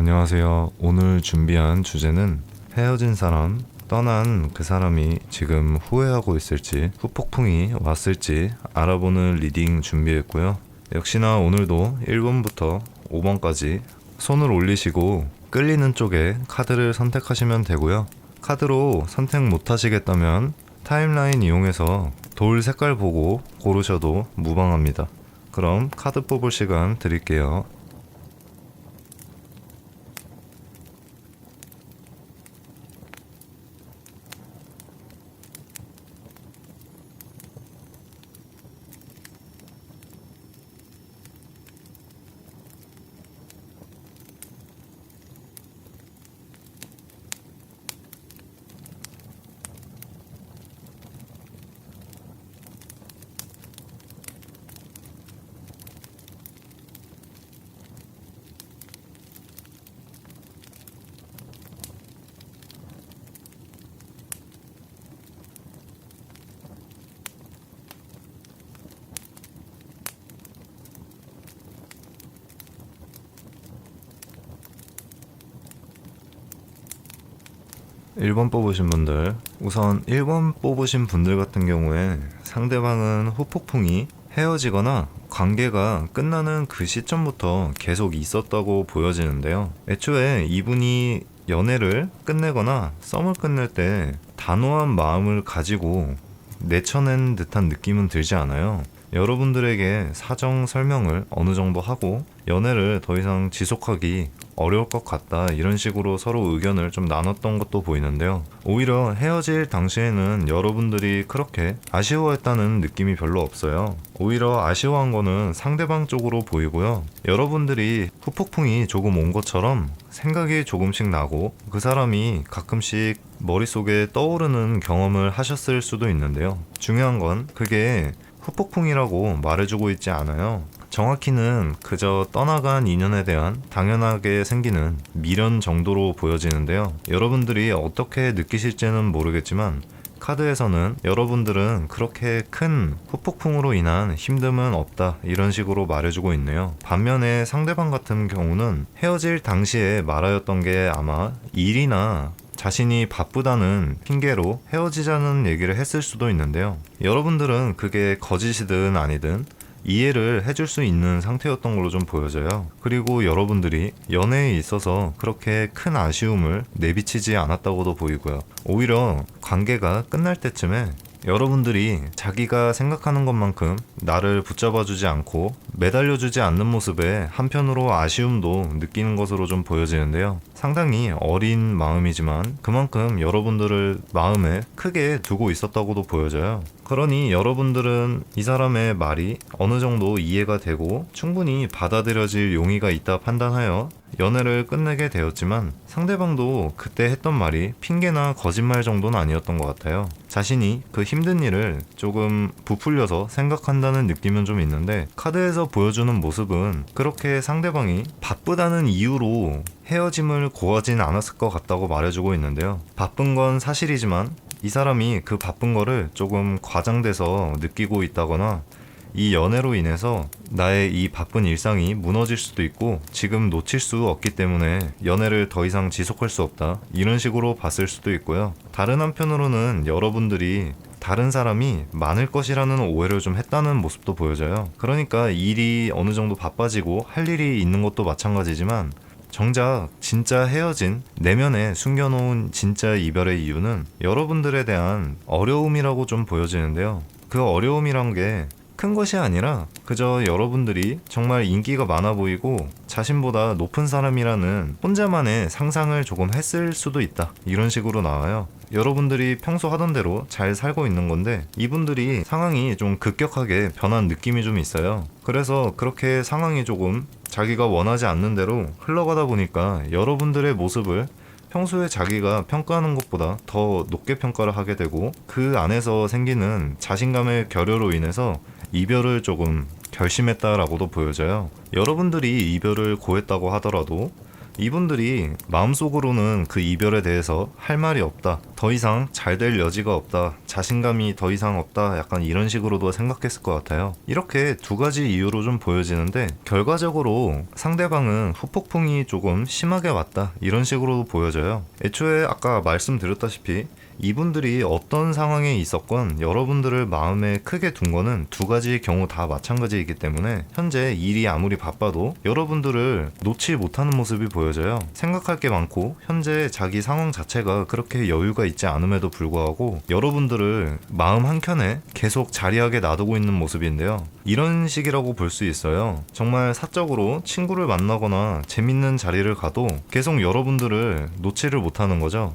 안녕하세요. 오늘 준비한 주제는 헤어진 사람, 떠난 그 사람이 지금 후회하고 있을지, 후폭풍이 왔을지 알아보는 리딩 준비했고요. 역시나 오늘도 1번부터 5번까지 손을 올리시고 끌리는 쪽에 카드를 선택하시면 되고요. 카드로 선택 못하시겠다면 타임라인 이용해서 돌 색깔 보고 고르셔도 무방합니다. 그럼 카드 뽑을 시간 드릴게요. 1번 뽑으신 분들, 우선 1번 뽑으신 분들 같은 경우에 상대방은 후폭풍이 헤어지거나 관계가 끝나는 그 시점부터 계속 있었다고 보여지는데요. 애초에 이분이 연애를 끝내거나 썸을 끝낼 때 단호한 마음을 가지고 내쳐낸 듯한 느낌은 들지 않아요. 여러분들에게 사정 설명을 어느 정도 하고 연애를 더 이상 지속하기 어려울 것 같다, 이런 식으로 서로 의견을 좀 나눴던 것도 보이는데요. 오히려 헤어질 당시에는 여러분들이 그렇게 아쉬워했다는 느낌이 별로 없어요. 오히려 아쉬워한 거는 상대방 쪽으로 보이고요. 여러분들이 후폭풍이 조금 온 것처럼 생각이 조금씩 나고 그 사람이 가끔씩 머릿속에 떠오르는 경험을 하셨을 수도 있는데요. 중요한 건 그게 후폭풍이라고 말해주고 있지 않아요. 정확히는 그저 떠나간 인연에 대한 당연하게 생기는 미련 정도로 보여지는데요. 여러분들이 어떻게 느끼실지는 모르겠지만 카드에서는 여러분들은 그렇게 큰 후폭풍으로 인한 힘듦은 없다, 이런 식으로 말해주고 있네요. 반면에 상대방 같은 경우는 헤어질 당시에 말하였던 게 아마 일이나 자신이 바쁘다는 핑계로 헤어지자는 얘기를 했을 수도 있는데요. 여러분들은 그게 거짓이든 아니든 이해를 해줄 수 있는 상태였던 걸로 좀 보여져요. 그리고 여러분들이 연애에 있어서 그렇게 큰 아쉬움을 내비치지 않았다고도 보이고요. 오히려 관계가 끝날 때쯤에 여러분들이 자기가 생각하는 것만큼 나를 붙잡아주지 않고 매달려주지 않는 모습에 한편으로 아쉬움도 느끼는 것으로 좀 보여지는데요. 상당히 어린 마음이지만 그만큼 여러분들을 마음에 크게 두고 있었다고도 보여져요. 그러니 여러분들은 이 사람의 말이 어느 정도 이해가 되고 충분히 받아들여질 용의가 있다 판단하여 연애를 끝내게 되었지만, 상대방도 그때 했던 말이 핑계나 거짓말 정도는 아니었던 것 같아요. 자신이 그 힘든 일을 조금 부풀려서 생각한다는 느낌은 좀 있는데, 카드에서 보여주는 모습은 그렇게 상대방이 바쁘다는 이유로 헤어짐을 고하진 않았을 것 같다고 말해주고 있는데요. 바쁜 건 사실이지만 이 사람이 그 바쁜 거를 조금 과장돼서 느끼고 있다거나 이 연애로 인해서 나의 이 바쁜 일상이 무너질 수도 있고 지금 놓칠 수 없기 때문에 연애를 더 이상 지속할 수 없다, 이런 식으로 봤을 수도 있고요. 다른 한편으로는 여러분들이 다른 사람이 많을 것이라는 오해를 좀 했다는 모습도 보여져요. 그러니까 일이 어느 정도 바빠지고 할 일이 있는 것도 마찬가지지만 정작 진짜 헤어진 내면에 숨겨놓은 진짜 이별의 이유는 여러분들에 대한 어려움이라고 좀 보여지는데요. 그 어려움이란 게 큰 것이 아니라 그저 여러분들이 정말 인기가 많아 보이고 자신보다 높은 사람이라는 혼자만의 상상을 조금 했을 수도 있다, 이런 식으로 나와요. 여러분들이 평소 하던 대로 잘 살고 있는 건데 이분들이 상황이 좀 급격하게 변한 느낌이 좀 있어요. 그래서 그렇게 상황이 조금 자기가 원하지 않는 대로 흘러가다 보니까 여러분들의 모습을 평소에 자기가 평가하는 것보다 더 높게 평가를 하게 되고 그 안에서 생기는 자신감의 결여로 인해서 이별을 조금 결심했다라고도 보여져요. 여러분들이 이별을 고했다고 하더라도 이분들이 마음속으로는 그 이별에 대해서 할 말이 없다, 더 이상 잘 될 여지가 없다, 자신감이 더 이상 없다, 약간 이런 식으로도 생각했을 것 같아요. 이렇게 두 가지 이유로 좀 보여지는데, 결과적으로 상대방은 후폭풍이 조금 심하게 왔다, 이런 식으로 보여져요. 애초에 아까 말씀드렸다시피 이분들이 어떤 상황에 있었건 여러분들을 마음에 크게 둔 거는 두 가지 경우 다 마찬가지이기 때문에 현재 일이 아무리 바빠도 여러분들을 놓지 못하는 모습이 보여져요. 생각할 게 많고 현재 자기 상황 자체가 그렇게 여유가 있지 않음에도 불구하고 여러분들을 마음 한켠에 계속 자리하게 놔두고 있는 모습인데요. 이런 식이라고 볼 수 있어요. 정말 사적으로 친구를 만나거나 재밌는 자리를 가도 계속 여러분들을 놓지를 못하는 거죠.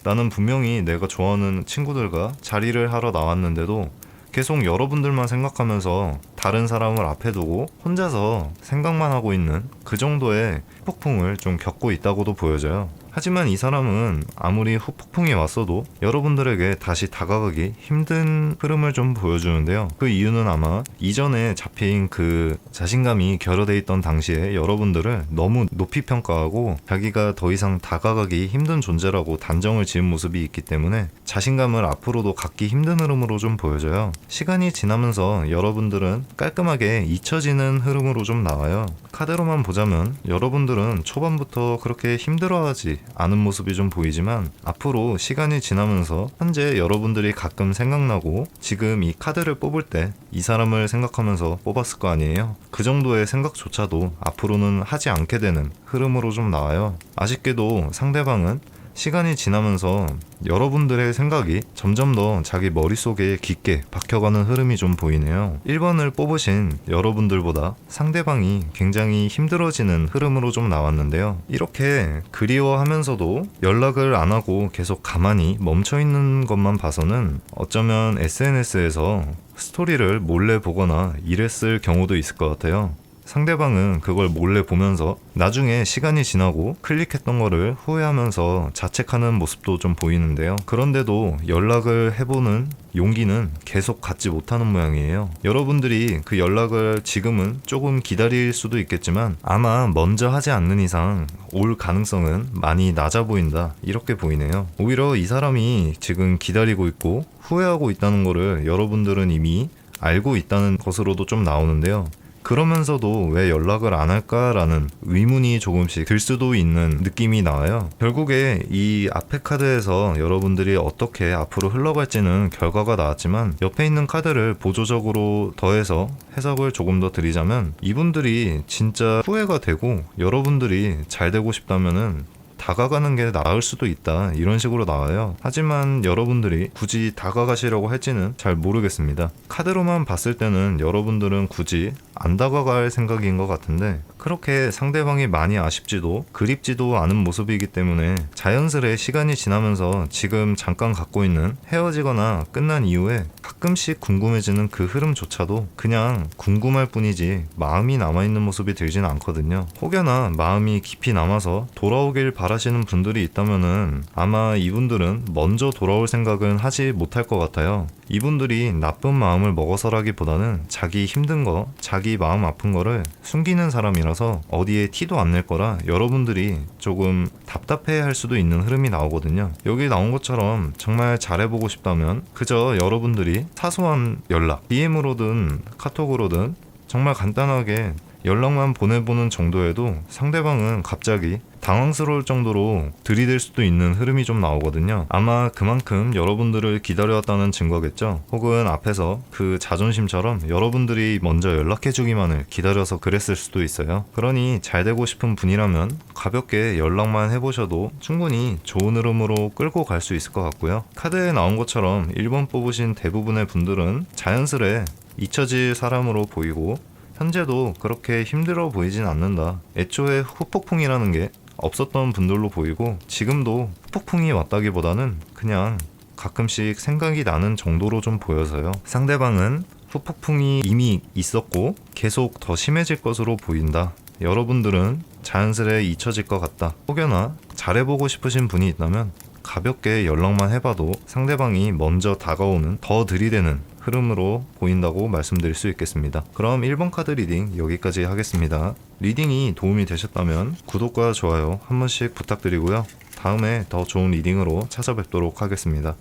나는 분명히 내가 좋아하는 친구들과 자리를 하러 나왔는데도 계속 여러분들만 생각하면서 다른 사람을 앞에 두고 혼자서 생각만 하고 있는 그 정도의 폭풍을 좀 겪고 있다고도 보여져요. 하지만 이 사람은 아무리 후폭풍이 왔어도 여러분들에게 다시 다가가기 힘든 흐름을 좀 보여주는데요. 그 이유는 아마 이전에 잡힌 그 자신감이 결여돼 있던 당시에 여러분들을 너무 높이 평가하고 자기가 더 이상 다가가기 힘든 존재라고 단정을 지은 모습이 있기 때문에 자신감을 앞으로도 갖기 힘든 흐름으로 좀 보여져요. 시간이 지나면서 여러분들은 깔끔하게 잊혀지는 흐름으로 좀 나와요. 카드로만 보자면 여러분들은 초반부터 그렇게 힘들어하지 않은 모습이 좀 보이지만 앞으로 시간이 지나면서 현재 여러분들이 가끔 생각나고 지금 이 카드를 뽑을 때 이 사람을 생각하면서 뽑았을 거 아니에요. 그 정도의 생각조차도 앞으로는 하지 않게 되는 흐름으로 좀 나와요. 아쉽게도 상대방은 시간이 지나면서 여러분들의 생각이 점점 더 자기 머릿속에 깊게 박혀가는 흐름이 좀 보이네요. 1번을 뽑으신 여러분들보다 상대방이 굉장히 힘들어지는 흐름으로 좀 나왔는데요. 이렇게 그리워하면서도 연락을 안 하고 계속 가만히 멈춰있는 것만 봐서는 어쩌면 SNS에서 스토리를 몰래 보거나 이랬을 경우도 있을 것 같아요. 상대방은 그걸 몰래 보면서 나중에 시간이 지나고 클릭했던 거를 후회하면서 자책하는 모습도 좀 보이는데요. 그런데도 연락을 해보는 용기는 계속 갖지 못하는 모양이에요. 여러분들이 그 연락을 지금은 조금 기다릴 수도 있겠지만 아마 먼저 하지 않는 이상 올 가능성은 많이 낮아 보인다, 이렇게 보이네요. 오히려 이 사람이 지금 기다리고 있고 후회하고 있다는 거를 여러분들은 이미 알고 있다는 것으로도 좀 나오는데요. 그러면서도 왜 연락을 안 할까라는 의문이 조금씩 들 수도 있는 느낌이 나와요. 결국에 이 앞에 카드에서 여러분들이 어떻게 앞으로 흘러갈지는 결과가 나왔지만 옆에 있는 카드를 보조적으로 더해서 해석을 조금 더 드리자면 이분들이 진짜 후회가 되고 여러분들이 잘 되고 싶다면은 다가가는 게 나을 수도 있다, 이런 식으로 나와요. 하지만 여러분들이 굳이 다가가시려고 할지는 잘 모르겠습니다. 카드로만 봤을 때는 여러분들은 굳이 안 다가갈 생각인 것 같은데 그렇게 상대방이 많이 아쉽지도 그립지도 않은 모습이기 때문에 자연스레 시간이 지나면서 지금 잠깐 갖고 있는 헤어지거나 끝난 이후에 가끔씩 궁금해지는 그 흐름조차도 그냥 궁금할 뿐이지 마음이 남아있는 모습이 들지는 않거든요. 혹여나 마음이 깊이 남아서 돌아오길 바라시는 분들이 있다면은 아마 이분들은 먼저 돌아올 생각은 하지 못할 것 같아요. 이분들이 나쁜 마음을 먹어서라기보다는 자기 힘든 거, 자기 마음 아픈 거를 숨기는 사람이라서 어디에 티도 안 낼 거라 여러분들이 조금 답답해 할 수도 있는 흐름이 나오거든요. 여기 나온 것처럼 정말 잘해보고 싶다면 그저 여러분들이 사소한 연락, DM으로든 카톡으로든 정말 간단하게 연락만 보내보는 정도에도 상대방은 갑자기 당황스러울 정도로 들이댈 수도 있는 흐름이 좀 나오거든요. 아마 그만큼 여러분들을 기다려왔다는 증거겠죠. 혹은 앞에서 그 자존심처럼 여러분들이 먼저 연락해주기만을 기다려서 그랬을 수도 있어요. 그러니 잘 되고 싶은 분이라면 가볍게 연락만 해보셔도 충분히 좋은 흐름으로 끌고 갈 수 있을 것 같고요. 카드에 나온 것처럼 1번 뽑으신 대부분의 분들은 자연스레 잊혀질 사람으로 보이고 현재도 그렇게 힘들어 보이진 않는다. 애초에 후폭풍이라는 게 없었던 분들로 보이고 지금도 후폭풍이 왔다기보다는 그냥 가끔씩 생각이 나는 정도로 좀 보여서요. 상대방은 후폭풍이 이미 있었고 계속 더 심해질 것으로 보인다. 여러분들은 자연스레 잊혀질 것 같다. 혹여나 잘해보고 싶으신 분이 있다면 가볍게 연락만 해봐도 상대방이 먼저 다가오는, 더 들이대는 흐름으로 보인다고 말씀드릴 수 있겠습니다. 그럼 1번 카드 리딩 여기까지 하겠습니다. 리딩이 도움이 되셨다면 구독과 좋아요 한 번씩 부탁드리고요. 다음에 더 좋은 리딩으로 찾아뵙도록 하겠습니다.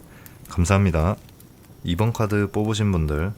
감사합니다. 2번 카드 뽑으신 분들,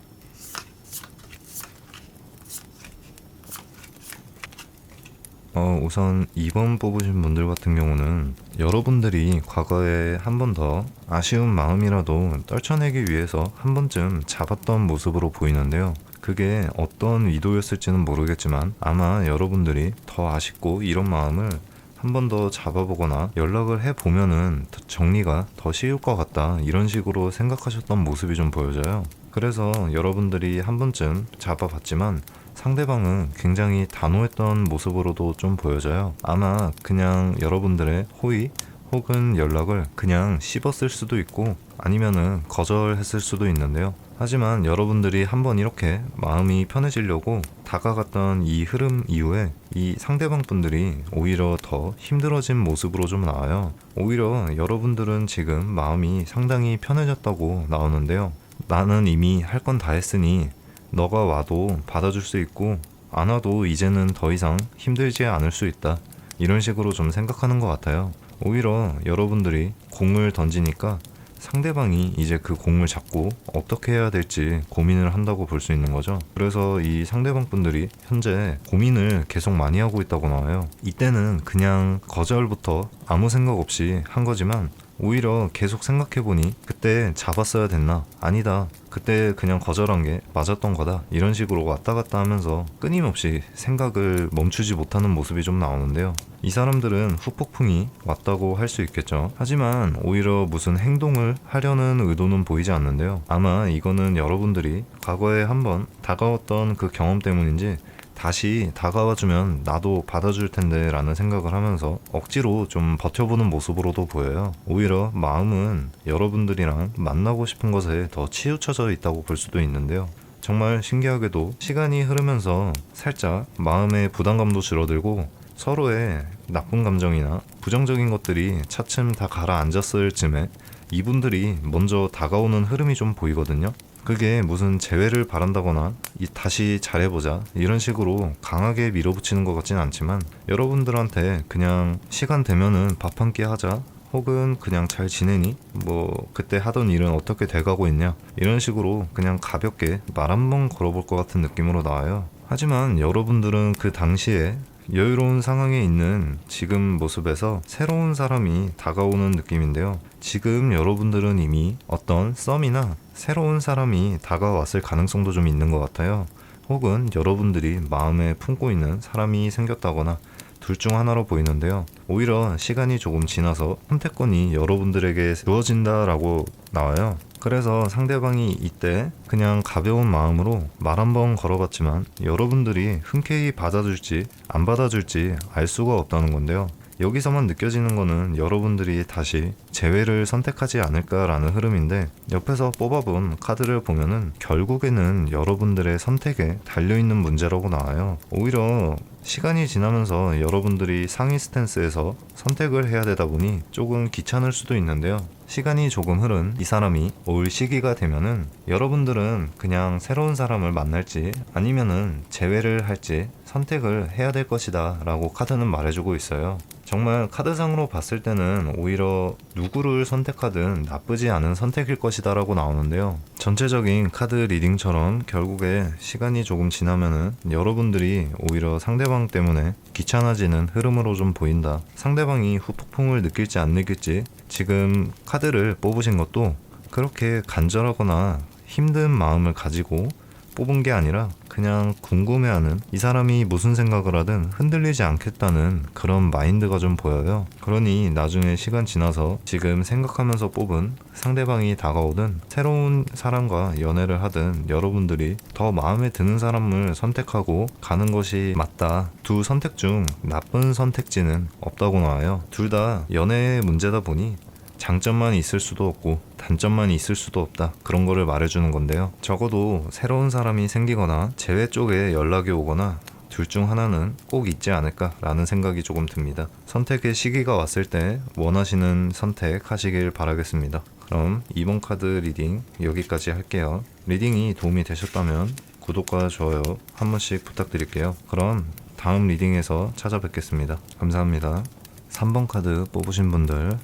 우선 2번 뽑으신 분들 같은 경우는 여러분들이 과거에 한 번 더 아쉬운 마음이라도 떨쳐내기 위해서 한 번쯤 잡았던 모습으로 보이는데요. 그게 어떤 의도였을지는 모르겠지만 아마 여러분들이 더 아쉽고 이런 마음을 한 번 더 잡아보거나 연락을 해보면은 정리가 더 쉬울 것 같다, 이런 식으로 생각하셨던 모습이 좀 보여져요. 그래서 여러분들이 한 번쯤 잡아봤지만 상대방은 굉장히 단호했던 모습으로도 좀 보여져요. 아마 그냥 여러분들의 호의 혹은 연락을 그냥 씹었을 수도 있고 아니면은 거절했을 수도 있는데요. 하지만 여러분들이 한번 이렇게 마음이 편해지려고 다가갔던 이 흐름 이후에 이 상대방 분들이 오히려 더 힘들어진 모습으로 좀 나와요. 오히려 여러분들은 지금 마음이 상당히 편해졌다고 나오는데요. 나는 이미 할 건 다 했으니 너가 와도 받아줄 수 있고 안 와도 이제는 더 이상 힘들지 않을 수 있다, 이런 식으로 좀 생각하는 것 같아요. 오히려 여러분들이 공을 던지니까 상대방이 이제 그 공을 잡고 어떻게 해야 될지 고민을 한다고 볼 수 있는 거죠. 그래서 이 상대방 분들이 현재 고민을 계속 많이 하고 있다고 나와요. 이때는 그냥 거절부터 아무 생각 없이 한 거지만 오히려 계속 생각해보니 그때 잡았어야 됐나? 아니다, 그때 그냥 거절한 게 맞았던 거다, 이런 식으로 왔다 갔다 하면서 끊임없이 생각을 멈추지 못하는 모습이 좀 나오는데요. 이 사람들은 후폭풍이 왔다고 할 수 있겠죠. 하지만 오히려 무슨 행동을 하려는 의도는 보이지 않는데요. 아마 이거는 여러분들이 과거에 한번 다가왔던 그 경험 때문인지 다시 다가와주면 나도 받아줄 텐데 라는 생각을 하면서 억지로 좀 버텨보는 모습으로도 보여요. 오히려 마음은 여러분들이랑 만나고 싶은 것에 더 치우쳐져 있다고 볼 수도 있는데요. 정말 신기하게도 시간이 흐르면서 살짝 마음의 부담감도 줄어들고 서로의 나쁜 감정이나 부정적인 것들이 차츰 다 가라앉았을 즈음에 이분들이 먼저 다가오는 흐름이 좀 보이거든요. 그게 무슨 재회를 바란다거나 다시 잘해보자 이런 식으로 강하게 밀어붙이는 것 같진 않지만 여러분들한테 그냥 시간 되면은 밥 한 끼 하자, 혹은 그냥 잘 지내니? 뭐 그때 하던 일은 어떻게 돼가고 있냐, 이런 식으로 그냥 가볍게 말 한 번 걸어볼 것 같은 느낌으로 나와요. 하지만 여러분들은 그 당시에 여유로운 상황에 있는 지금 모습에서 새로운 사람이 다가오는 느낌인데요. 지금 여러분들은 이미 어떤 썸이나 새로운 사람이 다가왔을 가능성도 좀 있는 것 같아요. 혹은 여러분들이 마음에 품고 있는 사람이 생겼다거나 둘 중 하나로 보이는데요. 오히려 시간이 조금 지나서 선택권이 여러분들에게 주어진다라고 나와요. 그래서 상대방이 이때 그냥 가벼운 마음으로 말 한번 걸어봤지만 여러분들이 흔쾌히 받아줄지 안 받아줄지 알 수가 없다는 건데요. 여기서만 느껴지는 거는 여러분들이 다시 재회를 선택하지 않을까라는 흐름인데, 옆에서 뽑아본 카드를 보면은 결국에는 여러분들의 선택에 달려있는 문제라고 나와요. 오히려 시간이 지나면서 여러분들이 상위 스탠스에서 선택을 해야 되다 보니 조금 귀찮을 수도 있는데요. 시간이 조금 흐른 이 사람이 올 시기가 되면은 여러분들은 그냥 새로운 사람을 만날지 아니면은 재회를 할지 선택을 해야 될 것이다 라고 카드는 말해주고 있어요. 정말 카드상으로 봤을 때는 오히려 누구를 선택하든 나쁘지 않은 선택일 것이다 라고 나오는데요. 전체적인 카드 리딩처럼 결국에 시간이 조금 지나면은 여러분들이 오히려 상대방 때문에 귀찮아지는 흐름으로 좀 보인다. 상대방이 후폭풍을 느낄지 안 느낄지 지금 카드를 뽑으신 것도 그렇게 간절하거나 힘든 마음을 가지고 뽑은 게 아니라 그냥 궁금해하는, 이 사람이 무슨 생각을 하든 흔들리지 않겠다는 그런 마인드가 좀 보여요. 그러니 나중에 시간 지나서 지금 생각하면서 뽑은 상대방이 다가오든 새로운 사람과 연애를 하든 여러분들이 더 마음에 드는 사람을 선택하고 가는 것이 맞다. 두 선택 중 나쁜 선택지는 없다고 나와요. 둘 다 연애의 문제다 보니 장점만 있을 수도 없고 단점만 있을 수도 없다, 그런 거를 말해주는 건데요. 적어도 새로운 사람이 생기거나 재회 쪽에 연락이 오거나 둘 중 하나는 꼭 있지 않을까라는 생각이 조금 듭니다. 선택의 시기가 왔을 때 원하시는 선택 하시길 바라겠습니다. 그럼 이번 카드 리딩 여기까지 할게요. 리딩이 도움이 되셨다면 구독과 좋아요 한 번씩 부탁드릴게요. 그럼 다음 리딩에서 찾아뵙겠습니다. 감사합니다. 3번 카드 뽑으신 분들,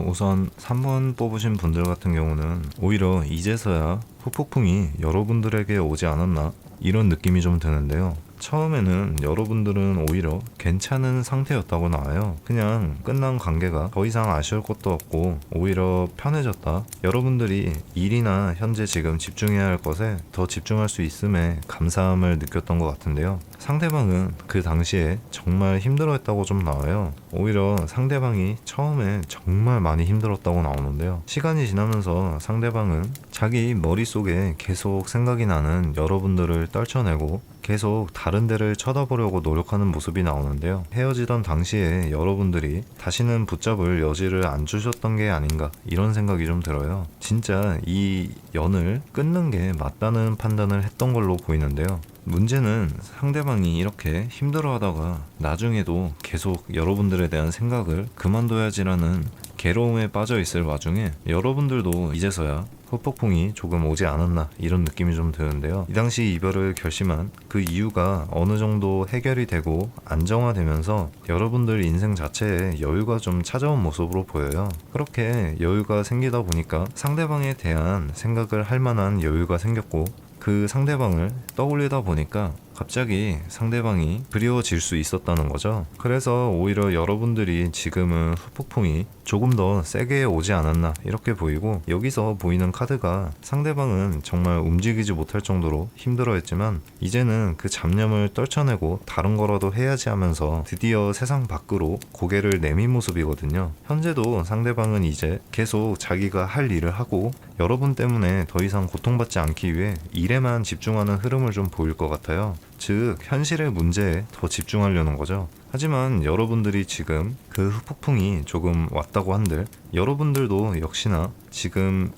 우선 3번 뽑으신 분들 같은 경우는 오히려 이제서야 후폭풍이 여러분들에게 오지 않았나 이런 느낌이 좀 드는데요. 처음에는 여러분들은 오히려 괜찮은 상태였다고 나와요. 그냥 끝난 관계가 더 이상 아쉬울 것도 없고 오히려 편해졌다. 여러분들이 일이나 현재 지금 집중해야 할 것에 더 집중할 수 있음에 감사함을 느꼈던 것 같은데요. 상대방은 그 당시에 정말 힘들어했다고 좀 나와요. 오히려 상대방이 처음에 정말 많이 힘들었다고 나오는데요. 시간이 지나면서 상대방은 자기 머릿속에 계속 생각이 나는 여러분들을 떨쳐내고 계속 다른 데를 쳐다보려고 노력하는 모습이 나오는데요. 헤어지던 당시에 여러분들이 다시는 붙잡을 여지를 안 주셨던 게 아닌가 이런 생각이 좀 들어요. 진짜 이 연을 끊는 게 맞다는 판단을 했던 걸로 보이는데요. 문제는 상대방이 이렇게 힘들어하다가 나중에도 계속 여러분들에 대한 생각을 그만둬야지라는 괴로움에 빠져 있을 와중에 여러분들도 이제서야 후폭풍이 조금 오지 않았나 이런 느낌이 좀 드는데요. 이 당시 이별을 결심한 그 이유가 어느 정도 해결이 되고 안정화되면서 여러분들 인생 자체에 여유가 좀 찾아온 모습으로 보여요. 그렇게 여유가 생기다 보니까 상대방에 대한 생각을 할 만한 여유가 생겼고 그 상대방을 떠올리다 보니까 갑자기 상대방이 그리워질 수 있었다는 거죠. 그래서 오히려 여러분들이 지금은 후폭풍이 조금 더 세게 오지 않았나 이렇게 보이고, 여기서 보이는 카드가 상대방은 정말 움직이지 못할 정도로 힘들어했지만 이제는 그 잡념을 떨쳐내고 다른 거라도 해야지 하면서 드디어 세상 밖으로 고개를 내민 모습이거든요. 현재도 상대방은 이제 계속 자기가 할 일을 하고 여러분 때문에 더 이상 고통받지 않기 위해 일에만 집중하는 흐름을 좀 보일 것 같아요. 즉 현실의 문제에 더 집중하려는 거죠. 하지만 여러분들이 지금 그 후폭풍이 조금 왔다고 한들 여러분들도 역시나 지금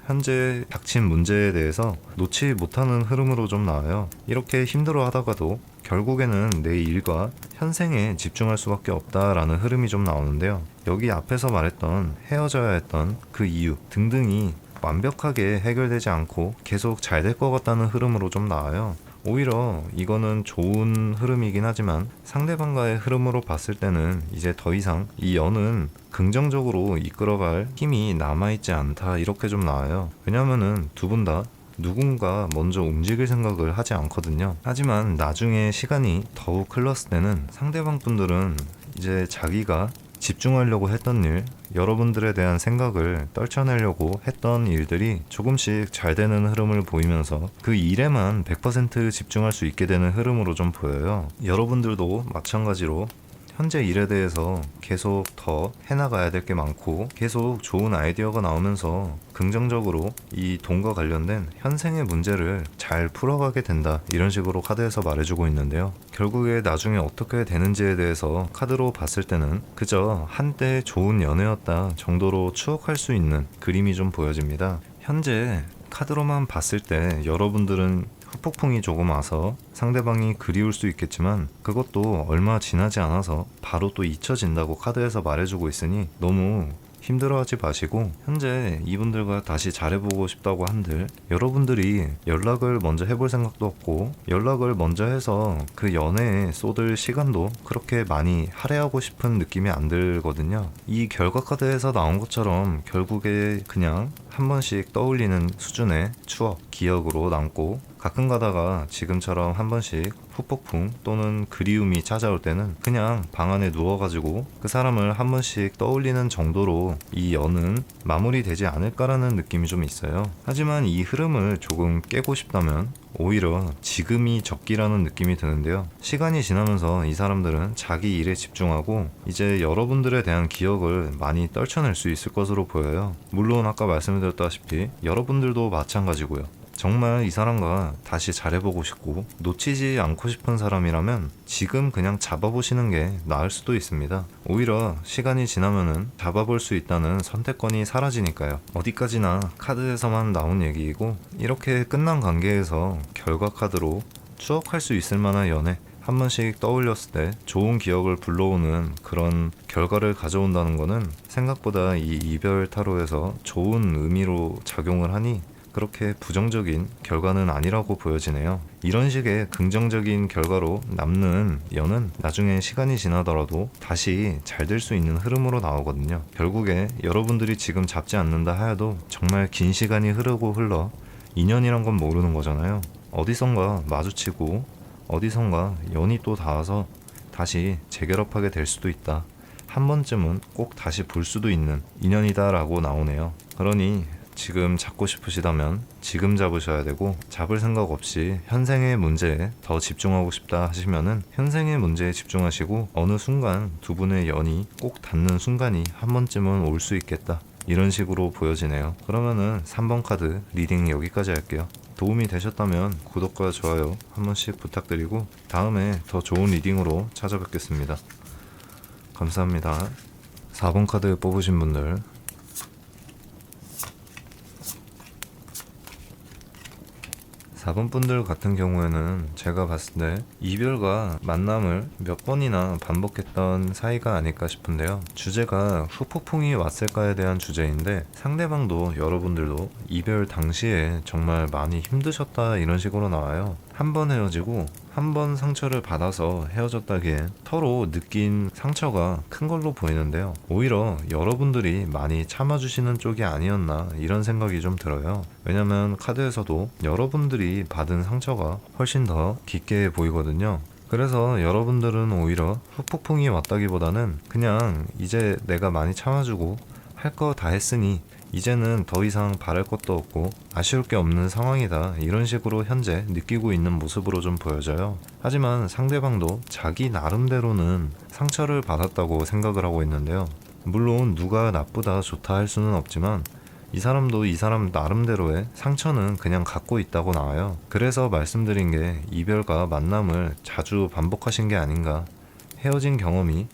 현재 닥친 문제에 대해서 놓지 못하는 흐름으로 좀 나와요. 이렇게 힘들어 하다가도 결국에는 내 일과 현생에 집중할 수밖에 없다라는 흐름이 좀 나오는데요. 여기 앞에서 말했던 헤어져야 했던 그 이유 등등이 완벽하게 해결되지 않고 계속 잘 될 것 같다는 흐름으로 좀 나와요. 오히려 이거는 좋은 흐름이긴 하지만 상대방과의 흐름으로 봤을 때는 이제 더 이상 이 연은 긍정적으로 이끌어갈 힘이 남아있지 않다 이렇게 좀 나와요. 왜냐면은 두 분 다 누군가 먼저 움직일 생각을 하지 않거든요. 하지만 나중에 시간이 더욱 흘렀을 때는 상대방 분들은 이제 자기가 집중하려고 했던 일, 여러분들에 대한 생각을 떨쳐내려고 했던 일들이 조금씩 잘 되는 흐름을 보이면서 그 일에만 100% 집중할 수 있게 되는 흐름으로 좀 보여요. 여러분들도 마찬가지로 현재 일에 대해서 계속 더 해나가야 될 게 많고 계속 좋은 아이디어가 나오면서 긍정적으로 이 돈과 관련된 현생의 문제를 잘 풀어가게 된다 이런 식으로 카드에서 말해주고 있는데요. 결국에 나중에 어떻게 되는지에 대해서 카드로 봤을 때는 그저 한때 좋은 연애였다 정도로 추억할 수 있는 그림이 좀 보여집니다. 현재 카드로만 봤을 때 여러분들은 후폭풍이 조금 와서 상대방이 그리울 수 있겠지만 그것도 얼마 지나지 않아서 바로 또 잊혀진다고 카드에서 말해주고 있으니 너무 힘들어하지 마시고 현재 이분들과 다시 잘해보고 싶다고 한들 여러분들이 연락을 먼저 해볼 생각도 없고 연락을 먼저 해서 그 연애에 쏟을 시간도 그렇게 많이 할애하고 싶은 느낌이 안 들거든요. 이 결과 카드에서 나온 것처럼 결국에 그냥 한 번씩 떠올리는 수준의 추억, 기억으로 남고 가끔 가다가 지금처럼 한 번씩 후폭풍 또는 그리움이 찾아올 때는 그냥 방 안에 누워가지고 그 사람을 한 번씩 떠올리는 정도로 이 연은 마무리되지 않을까라는 느낌이 좀 있어요. 하지만 이 흐름을 조금 깨고 싶다면 오히려 지금이 적기라는 느낌이 드는데요. 시간이 지나면서 이 사람들은 자기 일에 집중하고 이제 여러분들에 대한 기억을 많이 떨쳐낼 수 있을 것으로 보여요. 물론 아까 말씀드렸다시피 여러분들도 마찬가지고요. 정말 이 사람과 다시 잘해보고 싶고 놓치지 않고 싶은 사람이라면 지금 그냥 잡아보시는 게 나을 수도 있습니다. 오히려 시간이 지나면은 잡아볼 수 있다는 선택권이 사라지니까요. 어디까지나 카드에서만 나온 얘기이고 이렇게 끝난 관계에서 결과 카드로 추억할 수 있을 만한 연애 한 번씩 떠올렸을 때 좋은 기억을 불러오는 그런 결과를 가져온다는 거는 생각보다 이 이별 타로에서 좋은 의미로 작용을 하니 그렇게 부정적인 결과는 아니라고 보여지네요. 이런 식의 긍정적인 결과로 남는 연은 나중에 시간이 지나더라도 다시 잘 될 수 있는 흐름으로 나오거든요. 결국에 여러분들이 지금 잡지 않는다 하여도 정말 긴 시간이 흐르고 흘러 인연이란 건 모르는 거잖아요. 어디선가 마주치고 어디선가 연이 또 닿아서 다시 재결합하게 될 수도 있다. 한 번쯤은 꼭 다시 볼 수도 있는 인연이다라고 나오네요. 그러니 지금 잡고 싶으시다면 지금 잡으셔야 되고, 잡을 생각 없이 현생의 문제에 더 집중하고 싶다 하시면은 현생의 문제에 집중하시고 어느 순간 두 분의 연이 꼭 닿는 순간이 한 번쯤은 올 수 있겠다, 이런 식으로 보여지네요. 그러면은 3번 카드 리딩 여기까지 할게요. 도움이 되셨다면 구독과 좋아요 한 번씩 부탁드리고 다음에 더 좋은 리딩으로 찾아뵙겠습니다. 감사합니다. 4번 카드 뽑으신 분들, 4번 분들 같은 경우에는 제가 봤을 때 이별과 만남을 몇 번이나 반복했던 사이가 아닐까 싶은데요. 주제가 후폭풍이 왔을까에 대한 주제인데, 상대방도 여러분들도 이별 당시에 정말 많이 힘드셨다 이런 식으로 나와요. 한 번 헤어지고 한 번 상처를 받아서 헤어졌다기엔 서로 느낀 상처가 큰 걸로 보이는데요. 오히려 여러분들이 많이 참아주시는 쪽이 아니었나 이런 생각이 좀 들어요. 왜냐면 카드에서도 여러분들이 받은 상처가 훨씬 더 깊게 보이거든요. 그래서 여러분들은 오히려 후폭풍이 왔다기보다는 그냥 이제 내가 많이 참아주고 할 거 다 했으니 이제는 더 이상 바랄 것도 없고 아쉬울 게 없는 상황이다, 이런 식으로 현재 느끼고 있는 모습으로 좀 보여져요. 하지만 상대방도 자기 나름대로는 상처를 받았다고 생각을 하고 있는데요. 물론 누가 나쁘다 좋다 할 수는 없지만 이 사람도 이 사람 나름대로의 상처는 그냥 갖고 있다고 나와요. 그래서 말씀드린 게 이별과 만남을 자주 반복하신 게 아닌가, 헤어진 경험이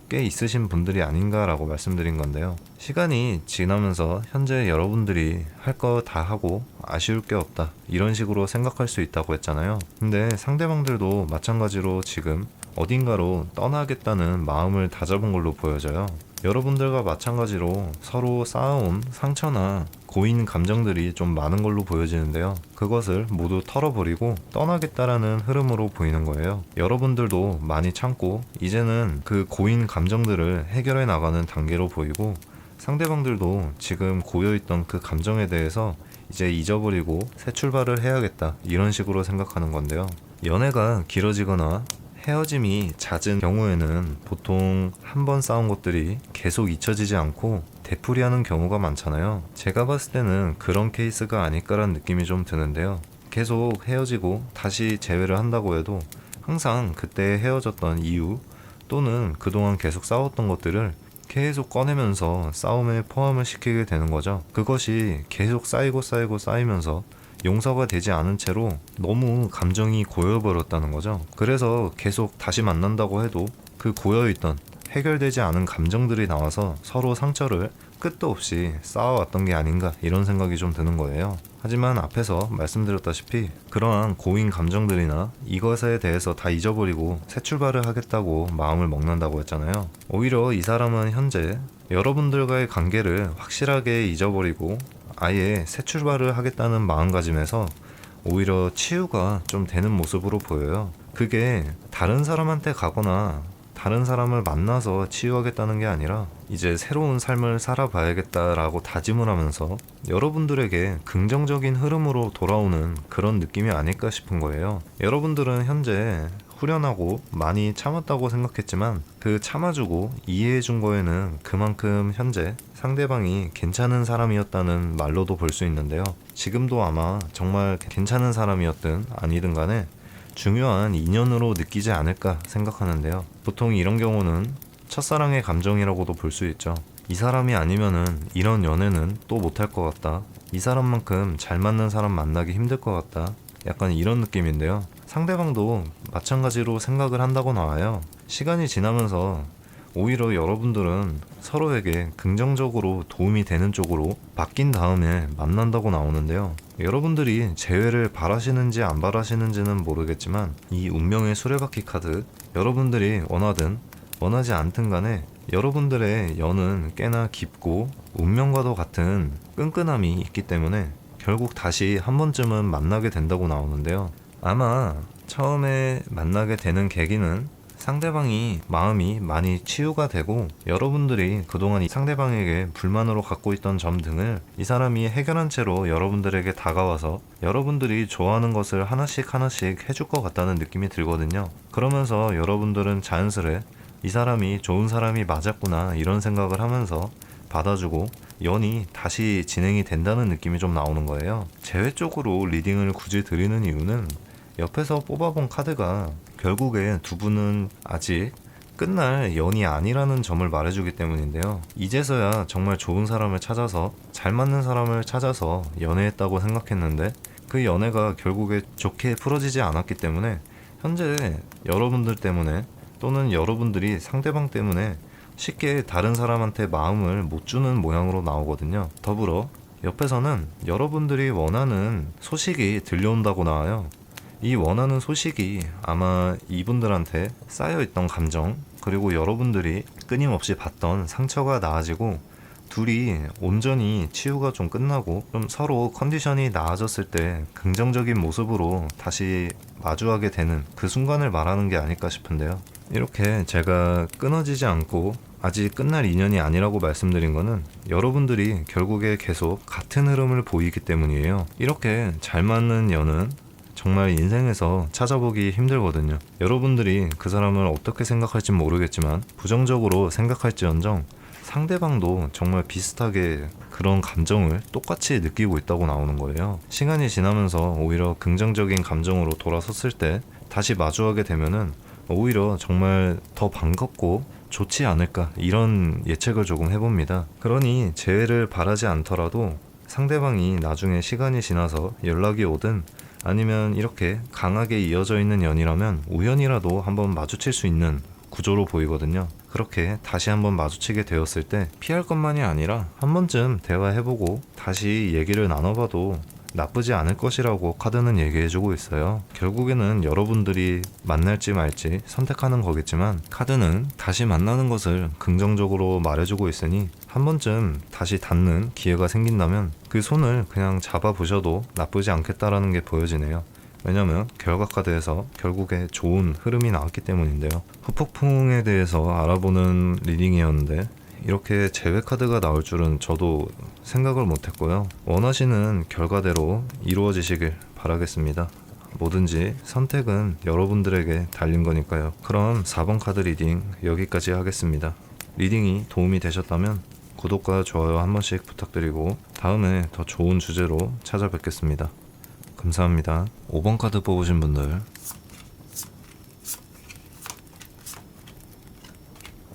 꽤 있으신 분들이 아닌가라고 말씀드린 건데요. 시간이 지나면서 현재 여러분들이 할 거 다 하고 아쉬울 게 없다, 이런 식으로 생각할 수 있다고 했잖아요. 근데 상대방들도 마찬가지로 지금 어딘가로 떠나겠다는 마음을 다잡은 걸로 보여져요. 여러분들과 마찬가지로 서로 쌓아온 상처나 고인 감정들이 좀 많은 걸로 보여지는데요. 그것을 모두 털어버리고 떠나겠다라는 흐름으로 보이는 거예요. 여러분들도 많이 참고 이제는 그 고인 감정들을 해결해 나가는 단계로 보이고, 상대방들도 지금 고여있던 그 감정에 대해서 이제 잊어버리고 새 출발을 해야겠다, 이런 식으로 생각하는 건데요. 연애가 길어지거나 헤어짐이 잦은 경우에는 보통 한 번 싸운 것들이 계속 잊혀지지 않고 되풀이하는 경우가 많잖아요. 제가 봤을 때는 그런 케이스가 아닐까라는 느낌이 좀 드는데요. 계속 헤어지고 다시 재회를 한다고 해도 항상 그때 헤어졌던 이유 또는 그동안 계속 싸웠던 것들을 계속 꺼내면서 싸움에 포함을 시키게 되는 거죠. 그것이 계속 쌓이면서 용서가 되지 않은 채로 너무 감정이 고여버렸다는 거죠. 그래서 계속 다시 만난다고 해도 그 고여있던 해결되지 않은 감정들이 나와서 서로 상처를 끝도 없이 쌓아왔던 게 아닌가, 이런 생각이 좀 드는 거예요. 하지만 앞에서 말씀드렸다시피 그러한 고인 감정들이나 이것에 대해서 다 잊어버리고 새 출발을 하겠다고 마음을 먹는다고 했잖아요. 오히려 이 사람은 현재 여러분들과의 관계를 확실하게 잊어버리고 아예 새 출발을 하겠다는 마음가짐에서 오히려 치유가 좀 되는 모습으로 보여요. 그게 다른 사람한테 가거나 다른 사람을 만나서 치유하겠다는 게 아니라 이제 새로운 삶을 살아봐야겠다라고 다짐을 하면서 여러분들에게 긍정적인 흐름으로 돌아오는 그런 느낌이 아닐까 싶은 거예요. 여러분들은 현재 후련하고 많이 참았다고 생각했지만 그 참아주고 이해해준 거에는 그만큼 현재 상대방이 괜찮은 사람이었다는 말로도 볼 수 있는데요. 지금도 아마 정말 괜찮은 사람이었든 아니든 간에 중요한 인연으로 느끼지 않을까 생각하는데요. 보통 이런 경우는 첫사랑의 감정이라고도 볼 수 있죠. 이 사람이 아니면은 이런 연애는 또 못할 것 같다, 이 사람만큼 잘 맞는 사람 만나기 힘들 것 같다, 약간 이런 느낌인데요. 상대방도 마찬가지로 생각을 한다고 나와요. 시간이 지나면서 오히려 여러분들은 서로에게 긍정적으로 도움이 되는 쪽으로 바뀐 다음에 만난다고 나오는데요. 여러분들이 재회를 바라시는지 안 바라시는지는 모르겠지만 이 운명의 수레바퀴 카드, 여러분들이 원하든 원하지 않든 간에 여러분들의 연은 꽤나 깊고 운명과도 같은 끈끈함이 있기 때문에 결국 다시 한 번쯤은 만나게 된다고 나오는데요. 아마 처음에 만나게 되는 계기는 상대방이 마음이 많이 치유가 되고 여러분들이 그동안 이 상대방에게 불만으로 갖고 있던 점 등을 이 사람이 해결한 채로 여러분들에게 다가와서 여러분들이 좋아하는 것을 하나씩 하나씩 해줄 것 같다는 느낌이 들거든요. 그러면서 여러분들은 자연스레 이 사람이 좋은 사람이 맞았구나 이런 생각을 하면서 받아주고 연이 다시 진행이 된다는 느낌이 좀 나오는 거예요. 재회 쪽으로 리딩을 굳이 드리는 이유는 옆에서 뽑아본 카드가 결국에 두 분은 아직 끝날 연이 아니라는 점을 말해주기 때문인데요. 이제서야 정말 좋은 사람을 찾아서 잘 맞는 사람을 찾아서 연애했다고 생각했는데 그 연애가 결국에 좋게 풀어지지 않았기 때문에 현재 여러분들 때문에 또는 여러분들이 상대방 때문에 쉽게 다른 사람한테 마음을 못 주는 모양으로 나오거든요. 더불어 옆에서는 여러분들이 원하는 소식이 들려온다고 나와요. 이 원하는 소식이 아마 이분들한테 쌓여있던 감정, 그리고 여러분들이 끊임없이 받던 상처가 나아지고 둘이 온전히 치유가 좀 끝나고 좀 서로 컨디션이 나아졌을 때 긍정적인 모습으로 다시 마주하게 되는 그 순간을 말하는 게 아닐까 싶은데요. 이렇게 제가 끊어지지 않고 아직 끝날 인연이 아니라고 말씀드린 거는 여러분들이 결국에 계속 같은 흐름을 보이기 때문이에요. 이렇게 잘 맞는 연은 정말 인생에서 찾아보기 힘들거든요. 여러분들이 그 사람을 어떻게 생각할지 모르겠지만 부정적으로 생각할지언정 상대방도 정말 비슷하게 그런 감정을 똑같이 느끼고 있다고 나오는 거예요. 시간이 지나면서 오히려 긍정적인 감정으로 돌아섰을 때 다시 마주하게 되면은 오히려 정말 더 반갑고 좋지 않을까 이런 예측을 조금 해봅니다. 그러니 재회를 바라지 않더라도 상대방이 나중에 시간이 지나서 연락이 오든 아니면 이렇게 강하게 이어져 있는 연이라면 우연이라도 한번 마주칠 수 있는 구조로 보이거든요. 그렇게 다시 한번 마주치게 되었을 때 피할 것만이 아니라 한 번쯤 대화해보고 다시 얘기를 나눠봐도 나쁘지 않을 것이라고 카드는 얘기해주고 있어요. 결국에는 여러분들이 만날지 말지 선택하는 거겠지만 카드는 다시 만나는 것을 긍정적으로 말해주고 있으니 한 번쯤 다시 닿는 기회가 생긴다면 그 손을 그냥 잡아보셔도 나쁘지 않겠다라는 게 보여지네요. 왜냐면 결과 카드에서 결국에 좋은 흐름이 나왔기 때문인데요. 후폭풍에 대해서 알아보는 리딩이었는데 이렇게 재회 카드가 나올 줄은 저도 생각을 못했고요. 원하시는 결과대로 이루어지시길 바라겠습니다. 뭐든지 선택은 여러분들에게 달린 거니까요. 그럼 4번 카드 리딩 여기까지 하겠습니다. 리딩이 도움이 되셨다면 구독과 좋아요 한 번씩 부탁드리고 다음에 더 좋은 주제로 찾아뵙겠습니다. 감사합니다. 5번 카드 뽑으신 분들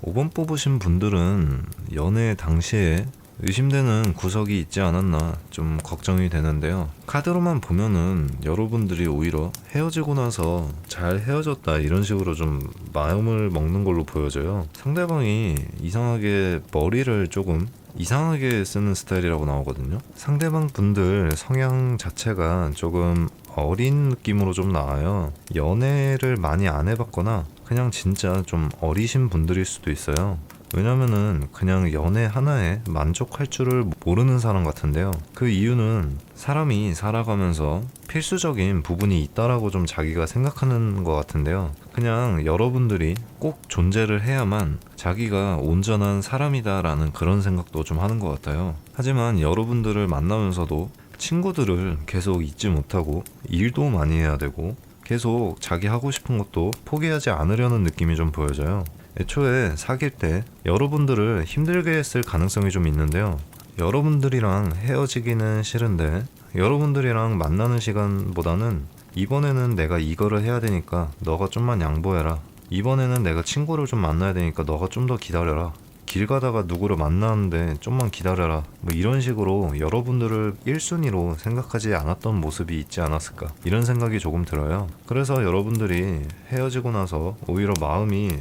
5번 뽑으신 분들은 연애 당시에 의심되는 구석이 있지 않았나 좀 걱정이 되는데요. 카드로만 보면은 여러분들이 오히려 헤어지고 나서 잘 헤어졌다 이런 식으로 좀 마음을 먹는 걸로 보여져요. 상대방이 이상하게 머리를 조금 이상하게 쓰는 스타일이라고 나오거든요. 상대방 분들 성향 자체가 조금 어린 느낌으로 좀 나와요. 연애를 많이 안 해봤거나 그냥 진짜 좀 어리신 분들일 수도 있어요. 왜냐면은 그냥 연애 하나에 만족할 줄을 모르는 사람 같은데요. 그 이유는 사람이 살아가면서 필수적인 부분이 있다라고 좀 자기가 생각하는 것 같은데요. 그냥 여러분들이 꼭 존재를 해야만 자기가 온전한 사람이다라는 그런 생각도 좀 하는 것 같아요. 하지만 여러분들을 만나면서도 친구들을 계속 잊지 못하고 일도 많이 해야 되고 계속 자기 하고 싶은 것도 포기하지 않으려는 느낌이 좀 보여져요. 애초에 사귈 때 여러분들을 힘들게 했을 가능성이 좀 있는데요. 여러분들이랑 헤어지기는 싫은데 여러분들이랑 만나는 시간보다는 이번에는 내가 이거를 해야 되니까 너가 좀만 양보해라. 이번에는 내가 친구를 좀 만나야 되니까 너가 좀 더 기다려라. 길 가다가 누구를 만나는데 좀만 기다려라. 뭐 이런 식으로 여러분들을 1순위로 생각하지 않았던 모습이 있지 않았을까 이런 생각이 조금 들어요. 그래서 여러분들이 헤어지고 나서 오히려 마음이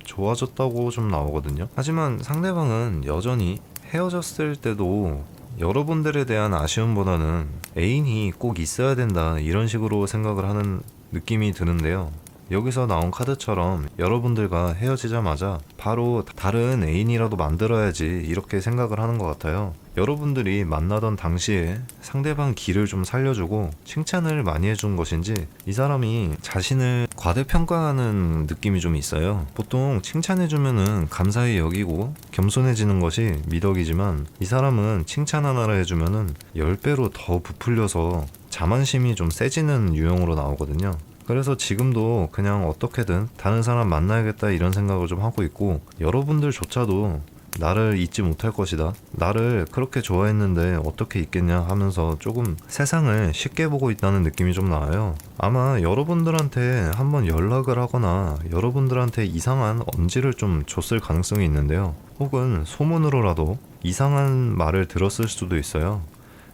좋아졌다고 좀 나오거든요. 하지만 상대방은 여전히 헤어졌을 때도 여러분들에 대한 아쉬움보다는 애인이 꼭 있어야 된다 이런 식으로 생각을 하는 느낌이 드는데요. 여기서 나온 카드처럼 여러분들과 헤어지자마자 바로 다른 애인이라도 만들어야지 이렇게 생각을 하는 것 같아요. 여러분들이 만나던 당시에 상대방 기를 좀 살려주고 칭찬을 많이 해준 것인지 이 사람이 자신을 과대평가하는 느낌이 좀 있어요. 보통 칭찬해주면은 감사히 여기고 겸손해지는 것이 미덕이지만 이 사람은 칭찬 하나를 해주면은 10배로 더 부풀려서 자만심이 좀 세지는 유형으로 나오거든요. 그래서 지금도 그냥 어떻게든 다른 사람 만나야겠다 이런 생각을 좀 하고 있고, 여러분들조차도 나를 잊지 못할 것이다, 나를 그렇게 좋아했는데 어떻게 잊겠냐 하면서 조금 세상을 쉽게 보고 있다는 느낌이 좀 나요. 아마 여러분들한테 한번 연락을 하거나 여러분들한테 이상한 언지를 좀 줬을 가능성이 있는데요. 혹은 소문으로라도 이상한 말을 들었을 수도 있어요.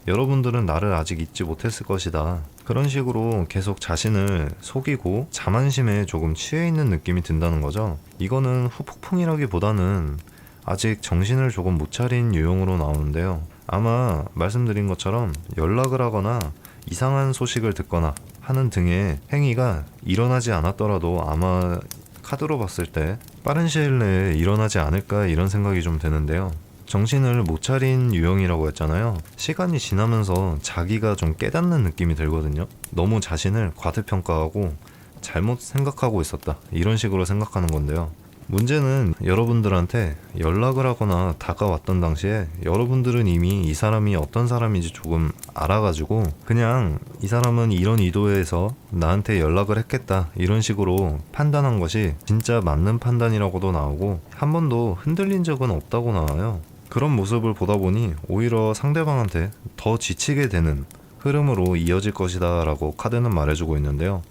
여러분들은 나를 아직 잊지 못했을 것이다, 그런 식으로 계속 자신을 속이고 자만심에 조금 취해 있는 느낌이 든다는 거죠. 이거는 후폭풍이라기보다는 아직 정신을 조금 못 차린 유형으로 나오는데요. 아마 말씀드린 것처럼 연락을 하거나 이상한 소식을 듣거나 하는 등의 행위가 일어나지 않았더라도 아마 카드로 봤을 때 빠른 시일 내에 일어나지 않을까 이런 생각이 좀 드는데요. 정신을 못 차린 유형이라고 했잖아요. 시간이 지나면서 자기가 좀 깨닫는 느낌이 들거든요. 너무 자신을 과대평가하고 잘못 생각하고 있었다, 이런 식으로 생각하는 건데요. 문제는 여러분들한테 연락을 하거나 다가왔던 당시에 여러분들은 이미 이 사람이 어떤 사람인지 조금 알아가지고 그냥 이 사람은 이런 의도에서 나한테 연락을 했겠다 이런 식으로 판단한 것이 진짜 맞는 판단이라고도 나오고, 한 번도 흔들린 적은 없다고 나와요. 그런 모습을 보다 보니 오히려 상대방한테 더 지치게 되는 흐름으로 이어질 것이다 라고 카드는 말해주고 있는데요.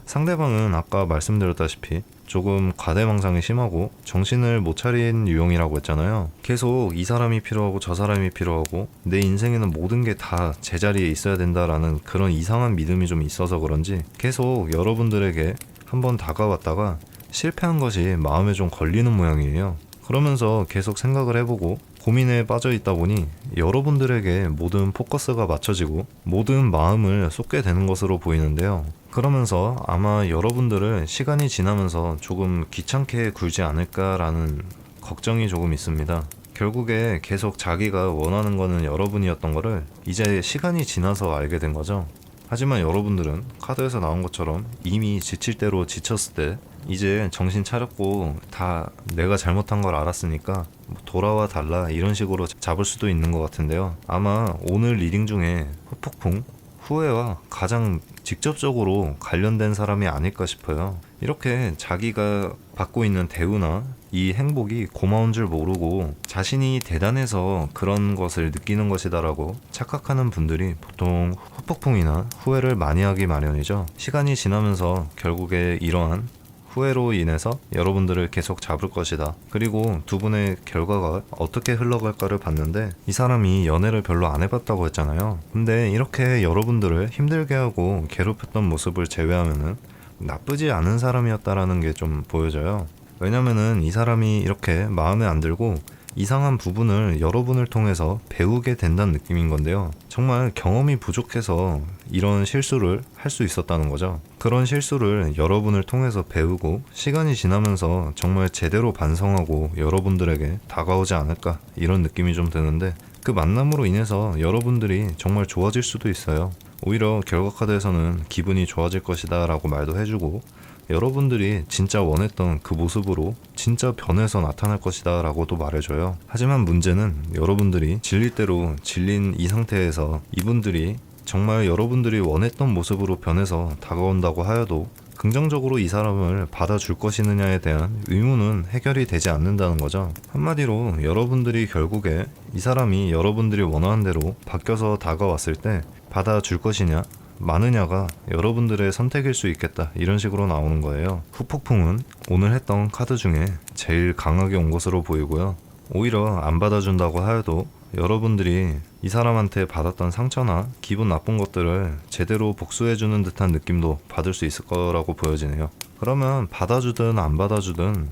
상대방은 아까 말씀드렸다시피 조금 과대망상이 심하고 정신을 못 차린 유형이라고 했잖아요. 계속 이 사람이 필요하고 저 사람이 필요하고 내 인생에는 모든 게 다 제자리에 있어야 된다라는 그런 이상한 믿음이 좀 있어서 그런지 계속 여러분들에게 한번 다가왔다가 실패한 것이 마음에 좀 걸리는 모양이에요. 그러면서 계속 생각을 해보고 고민에 빠져 있다 보니 여러분들에게 모든 포커스가 맞춰지고 모든 마음을 쏟게 되는 것으로 보이는데요. 그러면서 아마 여러분들을 시간이 지나면서 조금 귀찮게 굴지 않을까라는 걱정이 조금 있습니다. 결국에 계속 자기가 원하는 거는 여러분이었던 거를 이제 시간이 지나서 알게 된 거죠. 하지만 여러분들은 카드에서 나온 것처럼 이미 지칠 대로 지쳤을 때 이제 정신 차렸고 다 내가 잘못한 걸 알았으니까 돌아와 달라 이런 식으로 잡을 수도 있는 것 같은데요. 아마 오늘 리딩 중에 후폭풍, 후회와 가장 직접적으로 관련된 사람이 아닐까 싶어요. 이렇게 자기가 받고 있는 대우나 이 행복이 고마운 줄 모르고 자신이 대단해서 그런 것을 느끼는 것이다라고 착각하는 분들이 보통 후폭풍이나 후회를 많이 하기 마련이죠. 시간이 지나면서 결국에 이러한 후회로 인해서 여러분들을 계속 잡을 것이다. 그리고 두 분의 결과가 어떻게 흘러갈까를 봤는데 이 사람이 연애를 별로 안 해봤다고 했잖아요. 근데 이렇게 여러분들을 힘들게 하고 괴롭혔던 모습을 제외하면은 나쁘지 않은 사람이었다라는 게 좀 보여져요. 왜냐면은 이 사람이 이렇게 마음에 안 들고 이상한 부분을 여러분을 통해서 배우게 된다는 느낌인 건데요. 정말 경험이 부족해서 이런 실수를 할 수 있었다는 거죠. 그런 실수를 여러분을 통해서 배우고 시간이 지나면서 정말 제대로 반성하고 여러분들에게 다가오지 않을까 이런 느낌이 좀 드는데, 그 만남으로 인해서 여러분들이 정말 좋아질 수도 있어요. 오히려 결과 카드에서는 기분이 좋아질 것이다 라고 말도 해주고, 여러분들이 진짜 원했던 그 모습으로 진짜 변해서 나타날 것이다 라고도 말해줘요. 하지만 문제는 여러분들이 질릴 대로 질린 이 상태에서 이분들이 정말 여러분들이 원했던 모습으로 변해서 다가온다고 하여도 긍정적으로 이 사람을 받아줄 것이느냐에 대한 의문은 해결이 되지 않는다는 거죠. 한마디로 여러분들이 결국에 이 사람이 여러분들이 원하는 대로 바뀌어서 다가왔을 때 받아줄 것이냐 마느냐가 여러분들의 선택일 수 있겠다 이런 식으로 나오는 거예요. 후폭풍은 오늘 했던 카드 중에 제일 강하게 온 것으로 보이고요. 오히려 안 받아준다고 하여도 여러분들이 이 사람한테 받았던 상처나 기분 나쁜 것들을 제대로 복수해주는 듯한 느낌도 받을 수 있을 거라고 보여지네요. 그러면 받아주든 안 받아주든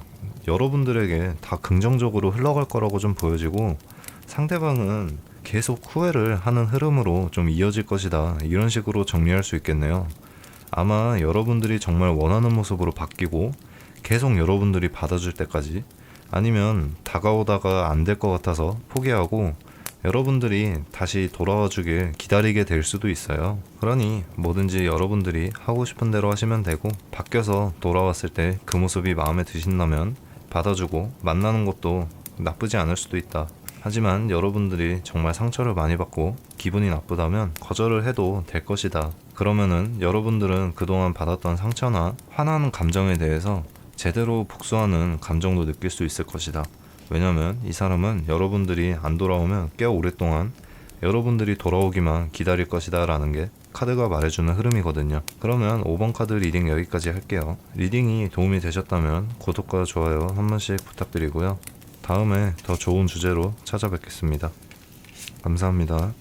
여러분들에게 다 긍정적으로 흘러갈 거라고 좀 보여지고, 상대방은 계속 후회를 하는 흐름으로 좀 이어질 것이다, 이런 식으로 정리할 수 있겠네요. 아마 여러분들이 정말 원하는 모습으로 바뀌고 계속 여러분들이 받아줄 때까지, 아니면 다가오다가 안 될 것 같아서 포기하고 여러분들이 다시 돌아와 주길 기다리게 될 수도 있어요. 그러니 뭐든지 여러분들이 하고 싶은 대로 하시면 되고, 바뀌어서 돌아왔을 때 그 모습이 마음에 드신다면 받아주고 만나는 것도 나쁘지 않을 수도 있다. 하지만 여러분들이 정말 상처를 많이 받고 기분이 나쁘다면 거절을 해도 될 것이다. 그러면은 여러분들은 그동안 받았던 상처나 화나는 감정에 대해서 제대로 복수하는 감정도 느낄 수 있을 것이다. 왜냐면 이 사람은 여러분들이 안 돌아오면 꽤 오랫동안 여러분들이 돌아오기만 기다릴 것이다 라는 게 카드가 말해주는 흐름이거든요. 그러면 5번 카드 리딩 여기까지 할게요. 리딩이 도움이 되셨다면 구독과 좋아요 한 번씩 부탁드리고요. 다음에 더 좋은 주제로 찾아뵙겠습니다. 감사합니다.